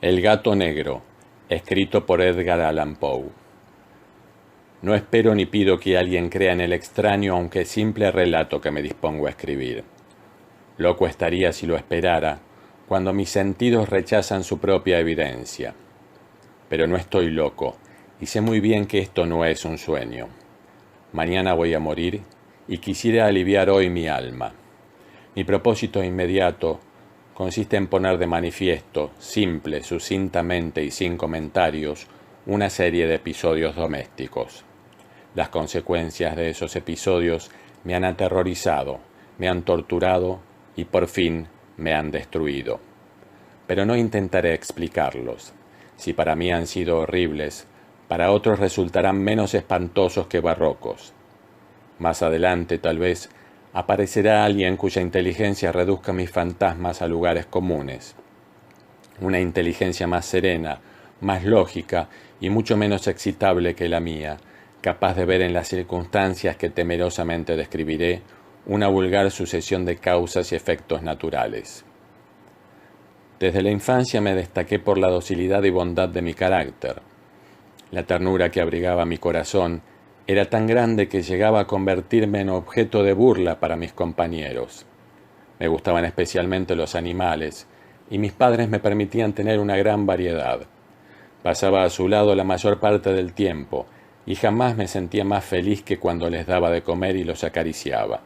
El gato negro, escrito por Edgar Allan Poe. No espero ni pido que alguien crea en el extraño aunque simple relato que me dispongo a escribir. Loco estaría si lo esperara, cuando mis sentidos rechazan su propia evidencia. Pero no estoy loco, y sé muy bien que esto no es un sueño. Mañana voy a morir, y quisiera aliviar hoy mi alma. Mi propósito inmediato consiste en poner de manifiesto, simple, sucintamente y sin comentarios, una serie de episodios domésticos. Las consecuencias de esos episodios me han aterrorizado, me han torturado y por fin me han destruido. Pero no intentaré explicarlos. Si para mí han sido horribles, para otros resultarán menos espantosos que barrocos. Más adelante, tal vez, aparecerá alguien cuya inteligencia reduzca mis fantasmas a lugares comunes. Una inteligencia más serena, más lógica y mucho menos excitable que la mía, capaz de ver en las circunstancias que temerosamente describiré una vulgar sucesión de causas y efectos naturales. Desde la infancia me destaqué por la docilidad y bondad de mi carácter. La ternura que abrigaba mi corazón era tan grande que llegaba a convertirme en objeto de burla para mis compañeros. Me gustaban especialmente los animales, y mis padres me permitían tener una gran variedad. Pasaba a su lado la mayor parte del tiempo, y jamás me sentía más feliz que cuando les daba de comer y los acariciaba.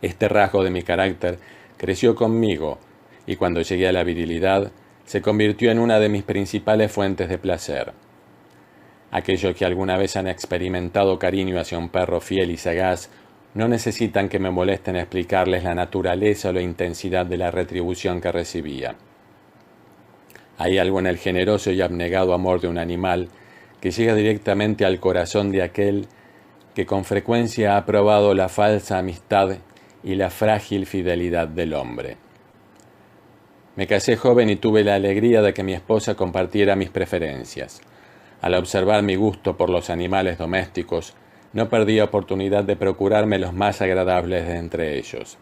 Este rasgo de mi carácter creció conmigo, y cuando llegué a la virilidad, se convirtió en una de mis principales fuentes de placer. Aquellos que alguna vez han experimentado cariño hacia un perro fiel y sagaz no necesitan que me molesten explicarles la naturaleza o la intensidad de la retribución que recibía. Hay algo en el generoso y abnegado amor de un animal que llega directamente al corazón de aquel que con frecuencia ha probado la falsa amistad y la frágil fidelidad del hombre. Me casé joven y tuve la alegría de que mi esposa compartiera mis preferencias. Al observar mi gusto por los animales domésticos, no perdí oportunidad de procurarme los más agradables de entre ellos.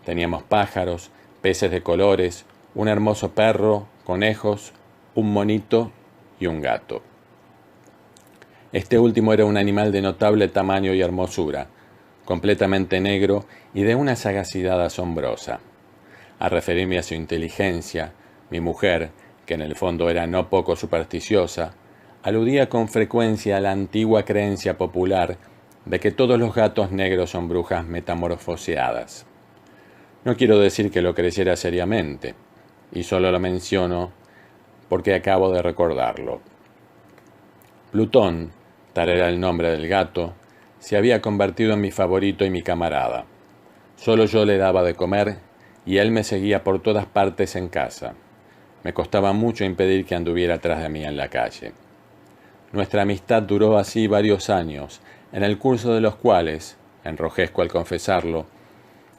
Teníamos pájaros, peces de colores, un hermoso perro, conejos, un monito y un gato. Este último era un animal de notable tamaño y hermosura, completamente negro y de una sagacidad asombrosa. Al referirme a su inteligencia, mi mujer, que en el fondo era no poco supersticiosa, aludía con frecuencia a la antigua creencia popular de que todos los gatos negros son brujas metamorfoseadas. No quiero decir que lo creyera seriamente, y solo lo menciono porque acabo de recordarlo. Plutón, tal era el nombre del gato, se había convertido en mi favorito y mi camarada. Solo yo le daba de comer y él me seguía por todas partes en casa. Me costaba mucho impedir que anduviera tras de mí en la calle. Nuestra amistad duró así varios años, en el curso de los cuales, enrojezco al confesarlo,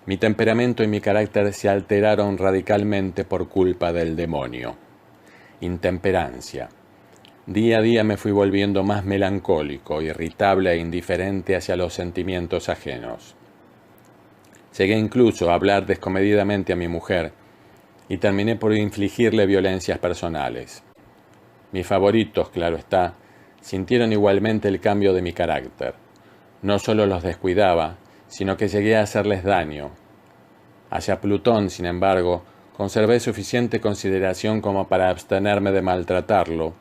mi temperamento y mi carácter se alteraron radicalmente por culpa del demonio. Intemperancia. Día a día me fui volviendo más melancólico, irritable e indiferente hacia los sentimientos ajenos. Llegué incluso a hablar descomedidamente a mi mujer y terminé por infligirle violencias personales. Mis favoritos, claro está, sintieron igualmente el cambio de mi carácter. No solo los descuidaba, sino que llegué a hacerles daño. Hacia Plutón, sin embargo, conservé suficiente consideración como para abstenerme de maltratarlo,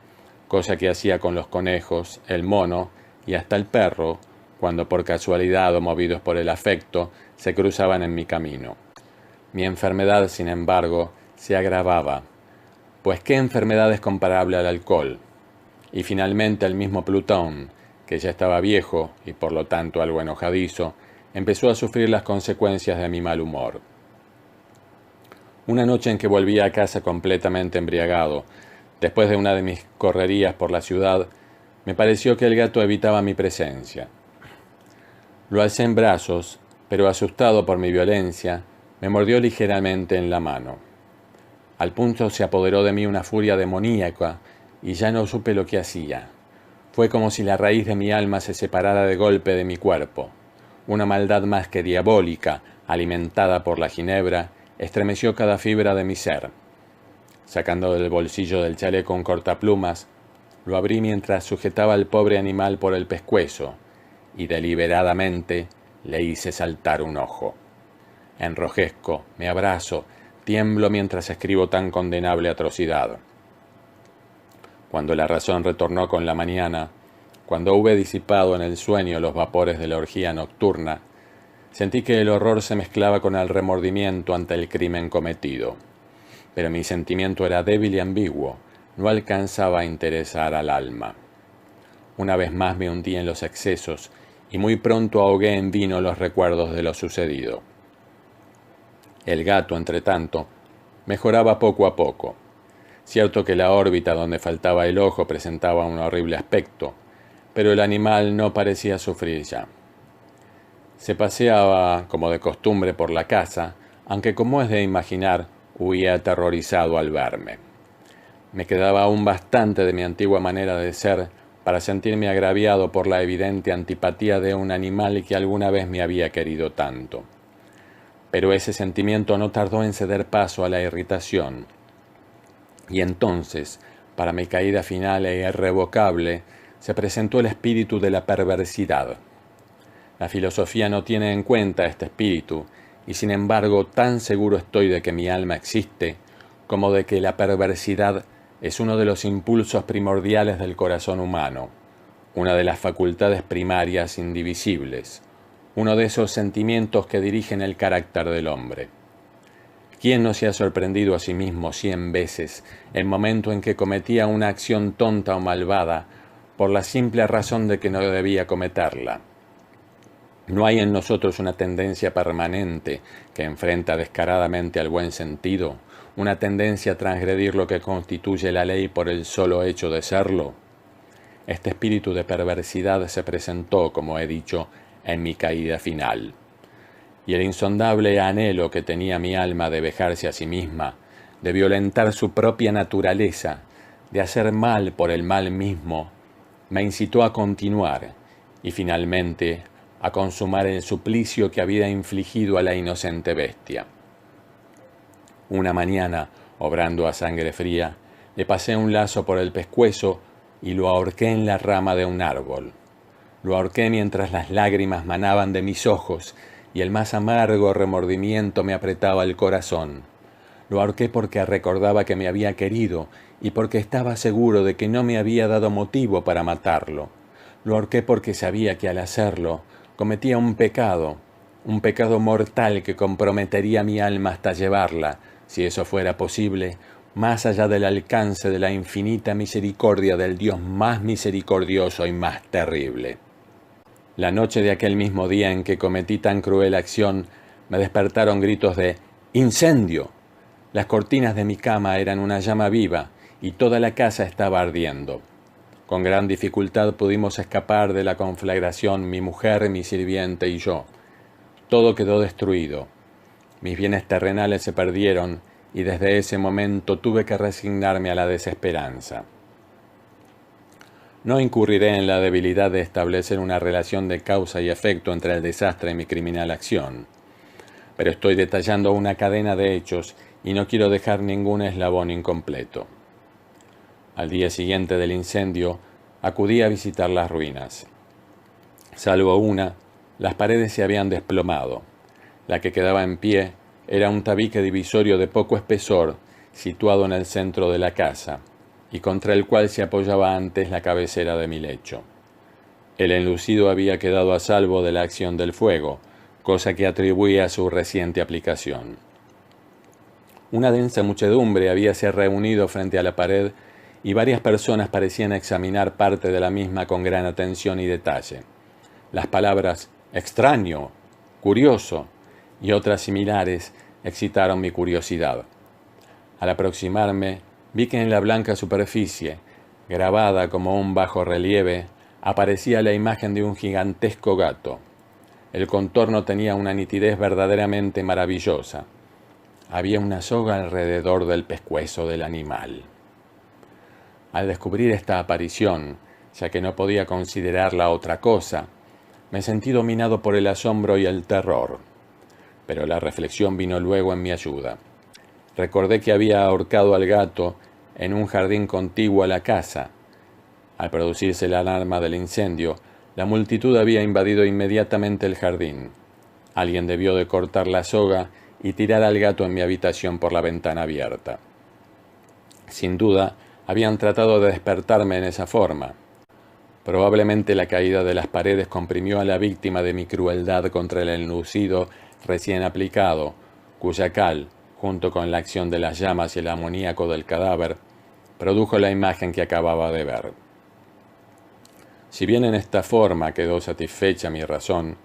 cosa que hacía con los conejos, el mono y hasta el perro, cuando por casualidad o movidos por el afecto se cruzaban en mi camino. Mi enfermedad, sin embargo, se agravaba, pues ¿qué enfermedad es comparable al alcohol? Y finalmente el mismo Plutón, que ya estaba viejo y por lo tanto algo enojadizo, empezó a sufrir las consecuencias de mi mal humor. Una noche en que volví a casa completamente embriagado, después de una de mis correrías por la ciudad, me pareció que el gato evitaba mi presencia. Lo alcé en brazos, pero asustado por mi violencia, me mordió ligeramente en la mano. Al punto se apoderó de mí una furia demoníaca y ya no supe lo que hacía. Fue como si la raíz de mi alma se separara de golpe de mi cuerpo. Una maldad más que diabólica, alimentada por la ginebra, estremeció cada fibra de mi ser. Sacando del bolsillo del chaleco un cortaplumas, lo abrí mientras sujetaba al pobre animal por el pescuezo y deliberadamente le hice saltar un ojo. Enrojezco, me abrazo, tiemblo mientras escribo tan condenable atrocidad. Cuando la razón retornó con la mañana, cuando hube disipado en el sueño los vapores de la orgía nocturna, sentí que el horror se mezclaba con el remordimiento ante el crimen cometido. Pero mi sentimiento era débil y ambiguo, no alcanzaba a interesar al alma. Una vez más me hundí en los excesos y muy pronto ahogué en vino los recuerdos de lo sucedido. El gato, entretanto, mejoraba poco a poco. Cierto que la órbita donde faltaba el ojo presentaba un horrible aspecto, pero el animal no parecía sufrir ya. Se paseaba, como de costumbre, por la casa, aunque, como es de imaginar, huía aterrorizado al verme. Me quedaba aún bastante de mi antigua manera de ser para sentirme agraviado por la evidente antipatía de un animal que alguna vez me había querido tanto. Pero ese sentimiento no tardó en ceder paso a la irritación. Y entonces, para mi caída final e irrevocable, se presentó el espíritu de la perversidad. La filosofía no tiene en cuenta este espíritu, y sin embargo tan seguro estoy de que mi alma existe, como de que la perversidad es uno de los impulsos primordiales del corazón humano, una de las facultades primarias indivisibles, uno de esos sentimientos que dirigen el carácter del hombre. ¿Quién no se ha sorprendido a sí mismo 100 veces el momento en que cometía una acción tonta o malvada por la simple razón de que no debía cometerla? ¿No hay en nosotros una tendencia permanente que enfrenta descaradamente al buen sentido, una tendencia a transgredir lo que constituye la ley por el solo hecho de serlo? Este espíritu de perversidad se presentó, como he dicho, en mi caída final. Y el insondable anhelo que tenía mi alma de vejarse a sí misma, de violentar su propia naturaleza, de hacer mal por el mal mismo, me incitó a continuar y finalmente a consumar el suplicio que había infligido a la inocente bestia. Una mañana, obrando a sangre fría, le pasé un lazo por el pescuezo y lo ahorqué en la rama de un árbol. Lo ahorqué mientras las lágrimas manaban de mis ojos y el más amargo remordimiento me apretaba el corazón. Lo ahorqué porque recordaba que me había querido y porque estaba seguro de que no me había dado motivo para matarlo. Lo ahorqué porque sabía que al hacerlo cometía un pecado mortal que comprometería mi alma hasta llevarla, si eso fuera posible, más allá del alcance de la infinita misericordia del Dios más misericordioso y más terrible. La noche de aquel mismo día en que cometí tan cruel acción, me despertaron gritos de ¡incendio! Las cortinas de mi cama eran una llama viva y toda la casa estaba ardiendo. Con gran dificultad pudimos escapar de la conflagración mi mujer, mi sirviente y yo. Todo quedó destruido. Mis bienes terrenales se perdieron y desde ese momento tuve que resignarme a la desesperanza. No incurriré en la debilidad de establecer una relación de causa y efecto entre el desastre y mi criminal acción, pero estoy detallando una cadena de hechos y no quiero dejar ningún eslabón incompleto. Al día siguiente del incendio, acudí a visitar las ruinas. Salvo una, las paredes se habían desplomado. La que quedaba en pie era un tabique divisorio de poco espesor, situado en el centro de la casa, y contra el cual se apoyaba antes la cabecera de mi lecho. El enlucido había quedado a salvo de la acción del fuego, cosa que atribuía a su reciente aplicación. Una densa muchedumbre habíase reunido frente a la pared y varias personas parecían examinar parte de la misma con gran atención y detalle. Las palabras extraño, curioso y otras similares excitaron mi curiosidad. Al aproximarme, vi que en la blanca superficie, grabada como un bajo relieve, aparecía la imagen de un gigantesco gato. El contorno tenía una nitidez verdaderamente maravillosa. Había una soga alrededor del pescuezo del animal. Al descubrir esta aparición, ya que no podía considerarla otra cosa, me sentí dominado por el asombro y el terror. Pero la reflexión vino luego en mi ayuda. Recordé que había ahorcado al gato en un jardín contiguo a la casa. Al producirse la alarma del incendio, la multitud había invadido inmediatamente el jardín. Alguien debió de cortar la soga y tirar al gato en mi habitación por la ventana abierta. Sin duda, habían tratado de despertarme en esa forma. Probablemente la caída de las paredes comprimió a la víctima de mi crueldad contra el enlucido recién aplicado, cuya cal, junto con la acción de las llamas y el amoníaco del cadáver, produjo la imagen que acababa de ver. Si bien en esta forma quedó satisfecha mi razón,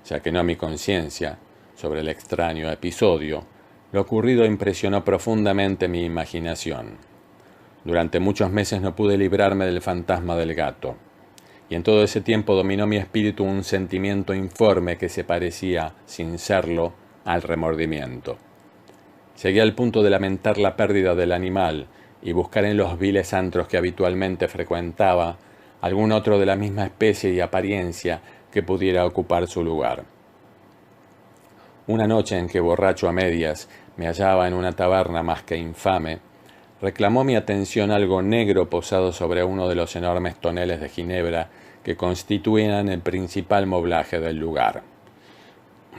ya que no mi conciencia, sobre el extraño episodio, lo ocurrido impresionó profundamente mi imaginación. Durante muchos meses no pude librarme del fantasma del gato, y en todo ese tiempo dominó mi espíritu un sentimiento informe que se parecía, sin serlo, al remordimiento. Llegué al punto de lamentar la pérdida del animal y buscar en los viles antros que habitualmente frecuentaba algún otro de la misma especie y apariencia que pudiera ocupar su lugar. Una noche en que, borracho a medias, me hallaba en una taberna más que infame, reclamó mi atención algo negro posado sobre uno de los enormes toneles de ginebra que constituían el principal moblaje del lugar.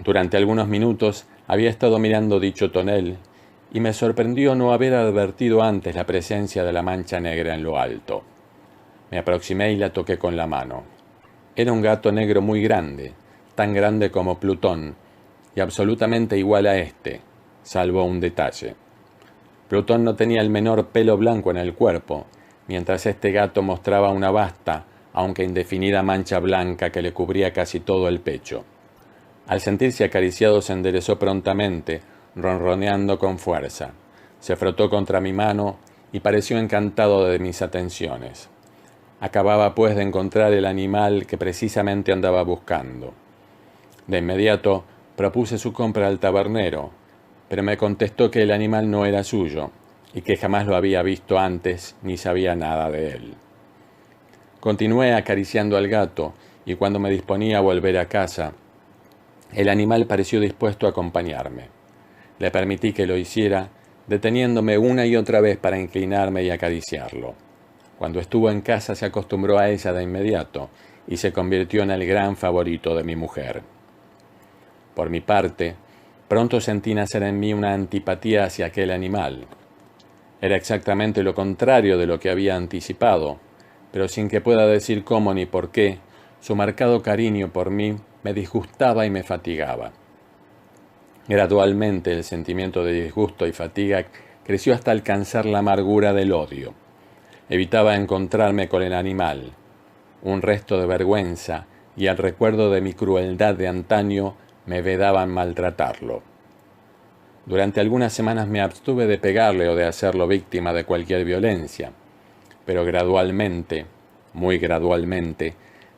Durante algunos minutos había estado mirando dicho tonel y me sorprendió no haber advertido antes la presencia de la mancha negra en lo alto. Me aproximé y la toqué con la mano. Era un gato negro muy grande, tan grande como Plutón, y absolutamente igual a este, salvo un detalle. Plutón no tenía el menor pelo blanco en el cuerpo, mientras este gato mostraba una vasta, aunque indefinida mancha blanca que le cubría casi todo el pecho. Al sentirse acariciado se enderezó prontamente, ronroneando con fuerza. Se frotó contra mi mano y pareció encantado de mis atenciones. Acababa pues de encontrar el animal que precisamente andaba buscando. De inmediato propuse su compra al tabernero, pero me contestó que el animal no era suyo y que jamás lo había visto antes ni sabía nada de él. Continué acariciando al gato y cuando me disponía a volver a casa, el animal pareció dispuesto a acompañarme. Le permití que lo hiciera, deteniéndome una y otra vez para inclinarme y acariciarlo. Cuando estuvo en casa se acostumbró a ella de inmediato y se convirtió en el gran favorito de mi mujer. Por mi parte, pronto sentí nacer en mí una antipatía hacia aquel animal. Era exactamente lo contrario de lo que había anticipado, pero sin que pueda decir cómo ni por qué, su marcado cariño por mí me disgustaba y me fatigaba. Gradualmente el sentimiento de disgusto y fatiga creció hasta alcanzar la amargura del odio. Evitaba encontrarme con el animal. Un resto de vergüenza y el recuerdo de mi crueldad de antaño me vedaban maltratarlo. Durante algunas semanas me abstuve de pegarle o de hacerlo víctima de cualquier violencia, pero gradualmente, muy gradualmente,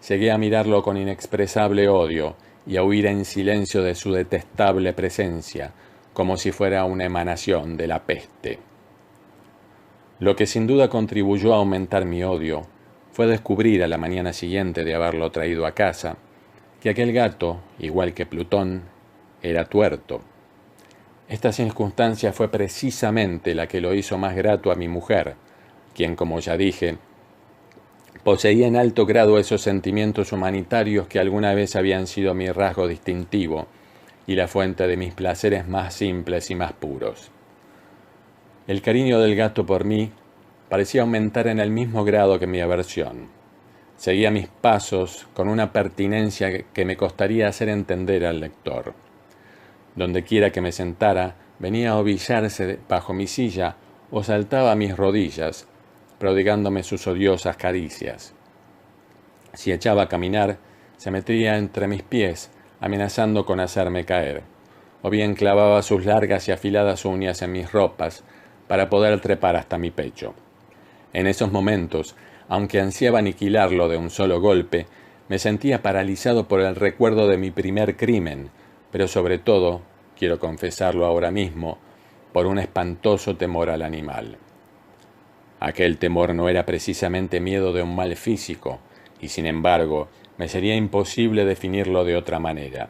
llegué a mirarlo con inexpresable odio y a huir en silencio de su detestable presencia, como si fuera una emanación de la peste. Lo que sin duda contribuyó a aumentar mi odio fue descubrir a la mañana siguiente de haberlo traído a casa que aquel gato, igual que Plutón, era tuerto. Esta circunstancia fue precisamente la que lo hizo más grato a mi mujer, quien, como ya dije, poseía en alto grado esos sentimientos humanitarios que alguna vez habían sido mi rasgo distintivo y la fuente de mis placeres más simples y más puros. El cariño del gato por mí parecía aumentar en el mismo grado que mi aversión. Seguía mis pasos con una pertinencia que me costaría hacer entender al lector. Donde quiera que me sentara, venía a ovillarse bajo mi silla o saltaba a mis rodillas, prodigándome sus odiosas caricias. Si echaba a caminar, se metía entre mis pies, amenazando con hacerme caer, o bien clavaba sus largas y afiladas uñas en mis ropas para poder trepar hasta mi pecho. En esos momentos, aunque ansiaba aniquilarlo de un solo golpe, me sentía paralizado por el recuerdo de mi primer crimen, pero sobre todo, quiero confesarlo ahora mismo, por un espantoso temor al animal. Aquel temor no era precisamente miedo de un mal físico, y sin embargo, me sería imposible definirlo de otra manera.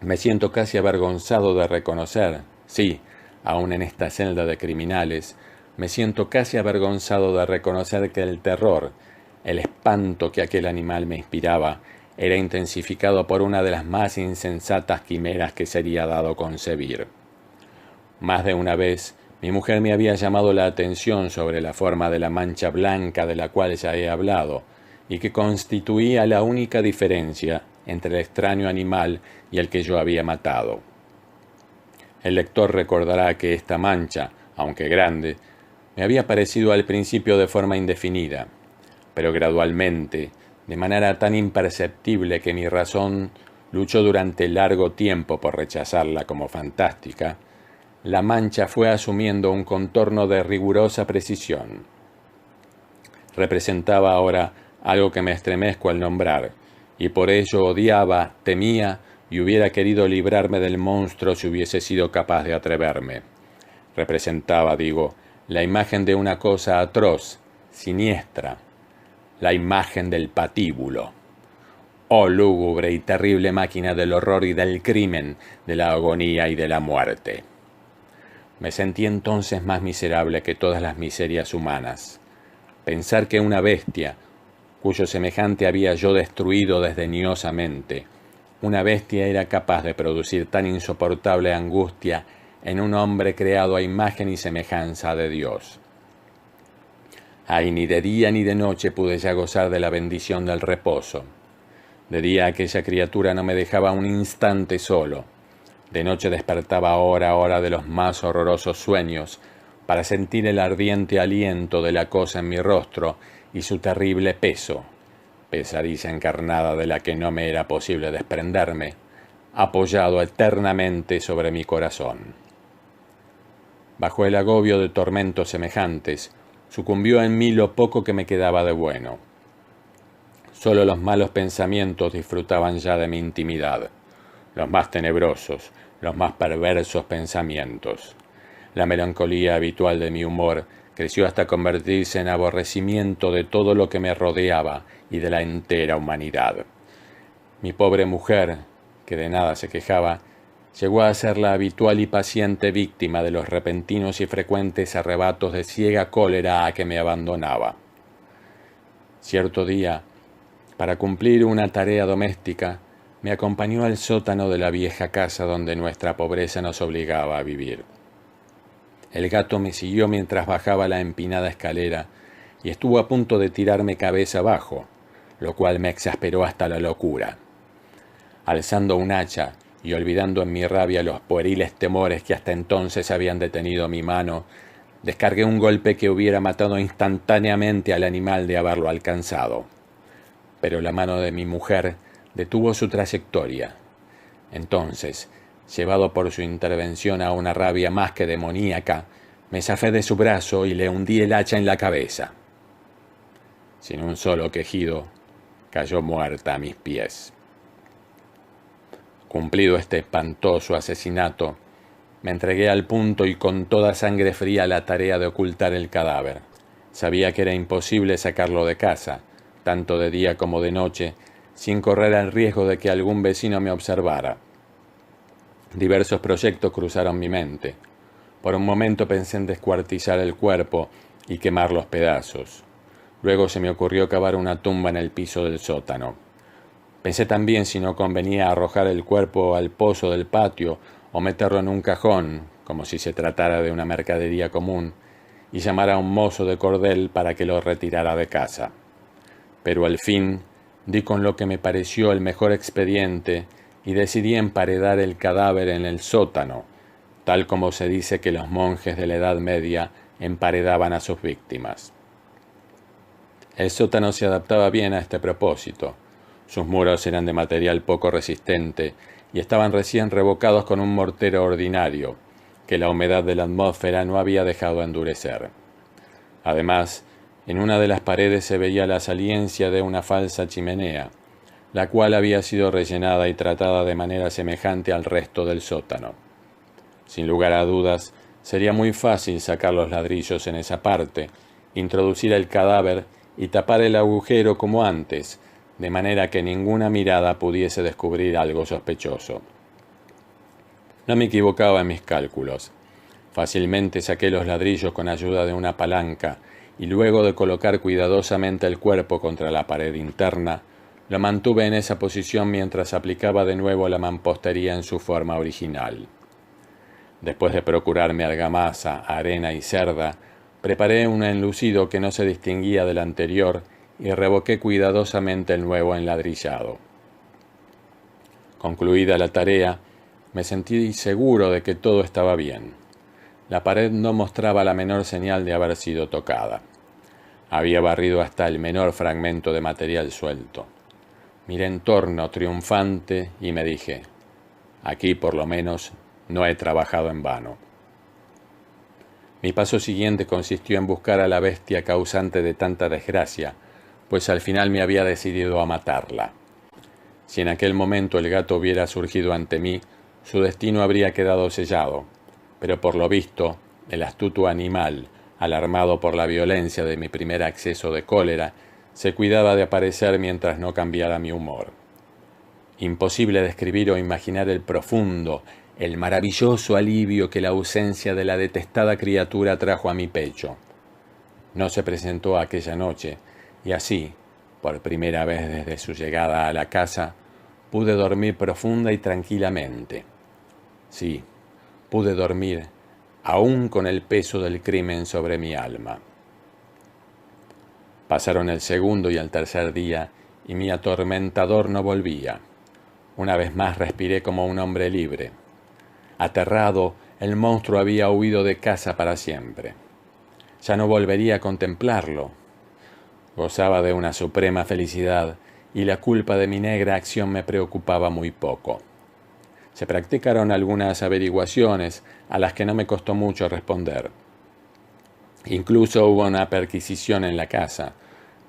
Me siento casi avergonzado de reconocer, sí, aún en esta celda de criminales, me siento casi avergonzado de reconocer que el terror, el espanto que aquel animal me inspiraba, era intensificado por una de las más insensatas quimeras que sería dado concebir. Más de una vez, mi mujer me había llamado la atención sobre la forma de la mancha blanca de la cual ya he hablado, y que constituía la única diferencia entre el extraño animal y el que yo había matado. El lector recordará que esta mancha, aunque grande, me había parecido al principio de forma indefinida, pero gradualmente, de manera tan imperceptible que mi razón luchó durante largo tiempo por rechazarla como fantástica, la mancha fue asumiendo un contorno de rigurosa precisión. Representaba ahora algo que me estremezco al nombrar, y por ello odiaba, temía y hubiera querido librarme del monstruo si hubiese sido capaz de atreverme. Representaba, digo, la imagen de una cosa atroz, siniestra, la imagen del patíbulo. Oh lúgubre y terrible máquina del horror y del crimen, de la agonía y de la muerte. Me sentí entonces más miserable que todas las miserias humanas. Pensar que una bestia, cuyo semejante había yo destruido desdeñosamente, una bestia era capaz de producir tan insoportable angustia en un hombre creado a imagen y semejanza de Dios. Ay, ni de día ni de noche pude ya gozar de la bendición del reposo. De día aquella criatura no me dejaba un instante solo. De noche despertaba hora a hora de los más horrorosos sueños para sentir el ardiente aliento de la cosa en mi rostro y su terrible peso, pesadilla encarnada de la que no me era posible desprenderme, apoyado eternamente sobre mi corazón. Bajo el agobio de tormentos semejantes, sucumbió en mí lo poco que me quedaba de bueno. Solo los malos pensamientos disfrutaban ya de mi intimidad, los más tenebrosos, los más perversos pensamientos. La melancolía habitual de mi humor creció hasta convertirse en aborrecimiento de todo lo que me rodeaba y de la entera humanidad. Mi pobre mujer, que de nada se quejaba, llegó a ser la habitual y paciente víctima de los repentinos y frecuentes arrebatos de ciega cólera a que me abandonaba. Cierto día, para cumplir una tarea doméstica, me acompañó al sótano de la vieja casa donde nuestra pobreza nos obligaba a vivir. El gato me siguió mientras bajaba la empinada escalera y estuvo a punto de tirarme cabeza abajo, lo cual me exasperó hasta la locura. Alzando un hacha y olvidando en mi rabia los pueriles temores que hasta entonces habían detenido mi mano, descargué un golpe que hubiera matado instantáneamente al animal de haberlo alcanzado. Pero la mano de mi mujer detuvo su trayectoria. Entonces, llevado por su intervención a una rabia más que demoníaca, me zafé de su brazo y le hundí el hacha en la cabeza. Sin un solo quejido, cayó muerta a mis pies. Cumplido este espantoso asesinato, me entregué al punto y con toda sangre fría a la tarea de ocultar el cadáver. Sabía que era imposible sacarlo de casa, tanto de día como de noche, sin correr el riesgo de que algún vecino me observara. Diversos proyectos cruzaron mi mente. Por un momento pensé en descuartizar el cuerpo y quemar los pedazos. Luego se me ocurrió cavar una tumba en el piso del sótano. Pensé también si no convenía arrojar el cuerpo al pozo del patio o meterlo en un cajón, como si se tratara de una mercadería común, y llamar a un mozo de cordel para que lo retirara de casa. Pero al fin di con lo que me pareció el mejor expediente y decidí emparedar el cadáver en el sótano, tal como se dice que los monjes de la Edad Media emparedaban a sus víctimas. El sótano se adaptaba bien a este propósito. Sus muros eran de material poco resistente y estaban recién revocados con un mortero ordinario, que la humedad de la atmósfera no había dejado endurecer. Además, en una de las paredes se veía la saliencia de una falsa chimenea, la cual había sido rellenada y tratada de manera semejante al resto del sótano. Sin lugar a dudas, sería muy fácil sacar los ladrillos en esa parte, introducir el cadáver y tapar el agujero como antes, de manera que ninguna mirada pudiese descubrir algo sospechoso. No me equivocaba en mis cálculos. Fácilmente saqué los ladrillos con ayuda de una palanca y luego de colocar cuidadosamente el cuerpo contra la pared interna, lo mantuve en esa posición mientras aplicaba de nuevo la mampostería en su forma original. Después de procurarme argamasa, arena y cerda, preparé un enlucido que no se distinguía del anterior y revoqué cuidadosamente el nuevo enladrillado. Concluida la tarea, me sentí seguro de que todo estaba bien. La pared no mostraba la menor señal de haber sido tocada. Había barrido hasta el menor fragmento de material suelto. Miré en torno triunfante y me dije, aquí por lo menos no he trabajado en vano. Mi paso siguiente consistió en buscar a la bestia causante de tanta desgracia, pues al final me había decidido a matarla. Si en aquel momento el gato hubiera surgido ante mí, su destino habría quedado sellado, pero por lo visto, el astuto animal, alarmado por la violencia de mi primer acceso de cólera, se cuidaba de aparecer mientras no cambiara mi humor. Imposible describir o imaginar el profundo, el maravilloso alivio que la ausencia de la detestada criatura trajo a mi pecho. No se presentó aquella noche, y así, por primera vez desde su llegada a la casa, pude dormir profunda y tranquilamente. Sí, pude dormir, aún con el peso del crimen sobre mi alma. Pasaron el segundo y el tercer día, y mi atormentador no volvía. Una vez más respiré como un hombre libre. Aterrado, el monstruo había huido de casa para siempre. Ya no volvería a contemplarlo. Gozaba de una suprema felicidad, y la culpa de mi negra acción me preocupaba muy poco. Se practicaron algunas averiguaciones a las que no me costó mucho responder. Incluso hubo una perquisición en la casa,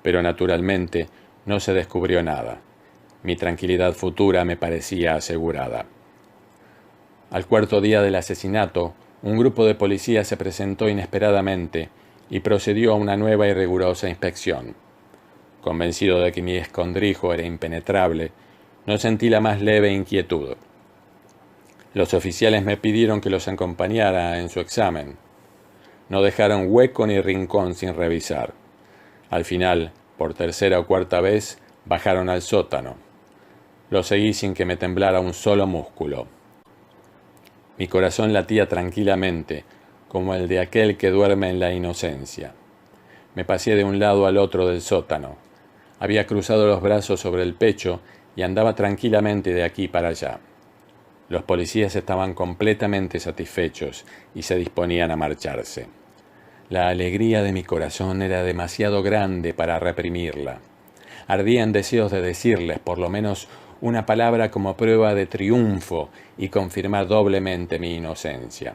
pero naturalmente no se descubrió nada. Mi tranquilidad futura me parecía asegurada. Al cuarto día del asesinato, un grupo de policías se presentó inesperadamente y procedió a una nueva y rigurosa inspección. Convencido de que mi escondrijo era impenetrable, no sentí la más leve inquietud. Los oficiales me pidieron que los acompañara en su examen. No dejaron hueco ni rincón sin revisar. Al final, por tercera o cuarta vez, bajaron al sótano. Lo seguí sin que me temblara un solo músculo. Mi corazón latía tranquilamente, como el de aquel que duerme en la inocencia. Me pasé de un lado al otro del sótano. Había cruzado los brazos sobre el pecho y andaba tranquilamente de aquí para allá. Los policías estaban completamente satisfechos y se disponían a marcharse. La alegría de mi corazón era demasiado grande para reprimirla. Ardía en deseos de decirles por lo menos una palabra como prueba de triunfo y confirmar doblemente mi inocencia.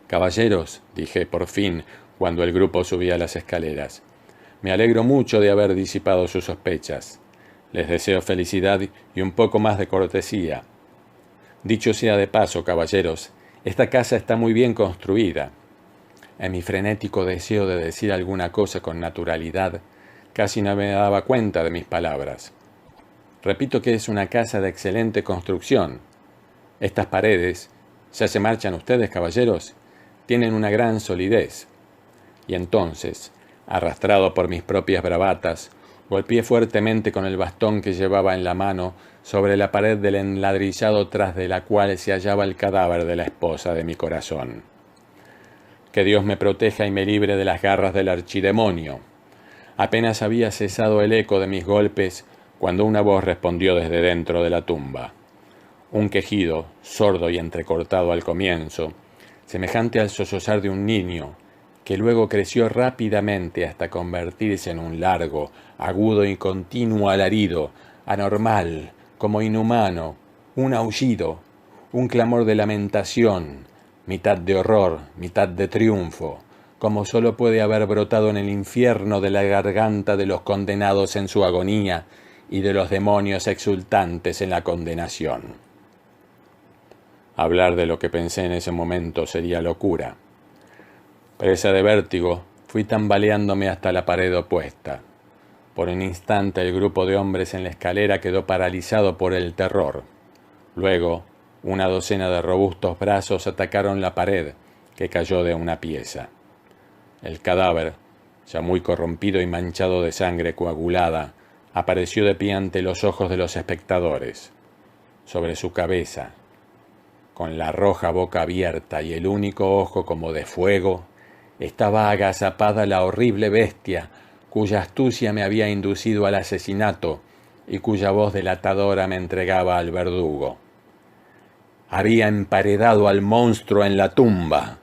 «Caballeros», dije por fin cuando el grupo subía las escaleras, «me alegro mucho de haber disipado sus sospechas. Les deseo felicidad y un poco más de cortesía. Dicho sea de paso, caballeros, esta casa está muy bien construida». En mi frenético deseo de decir alguna cosa con naturalidad, casi no me daba cuenta de mis palabras. Repito que es una casa de excelente construcción. Estas paredes, ¿ya se marchan ustedes, caballeros?, tienen una gran solidez. Y entonces, arrastrado por mis propias bravatas, golpeé fuertemente con el bastón que llevaba en la mano sobre la pared del enladrillado tras de la cual se hallaba el cadáver de la esposa de mi corazón. Que Dios me proteja y me libre de las garras del archidemonio. Apenas había cesado el eco de mis golpes cuando una voz respondió desde dentro de la tumba. Un quejido, sordo y entrecortado al comienzo, semejante al sollozar de un niño, que luego creció rápidamente hasta convertirse en un largo, agudo y continuo alarido, anormal, como inhumano, un aullido, un clamor de lamentación, mitad de horror, mitad de triunfo, como sólo puede haber brotado en el infierno de la garganta de los condenados en su agonía y de los demonios exultantes en la condenación. Hablar de lo que pensé en ese momento sería locura. Presa de vértigo, fui tambaleándome hasta la pared opuesta. Por un instante el grupo de hombres en la escalera quedó paralizado por el terror. Luego, una docena de robustos brazos atacaron la pared, que cayó de una pieza. El cadáver, ya muy corrompido y manchado de sangre coagulada, apareció de pie ante los ojos de los espectadores. Sobre su cabeza, con la roja boca abierta y el único ojo como de fuego, estaba agazapada la horrible bestia cuya astucia me había inducido al asesinato y cuya voz delatadora me entregaba al verdugo. Había emparedado al monstruo en la tumba.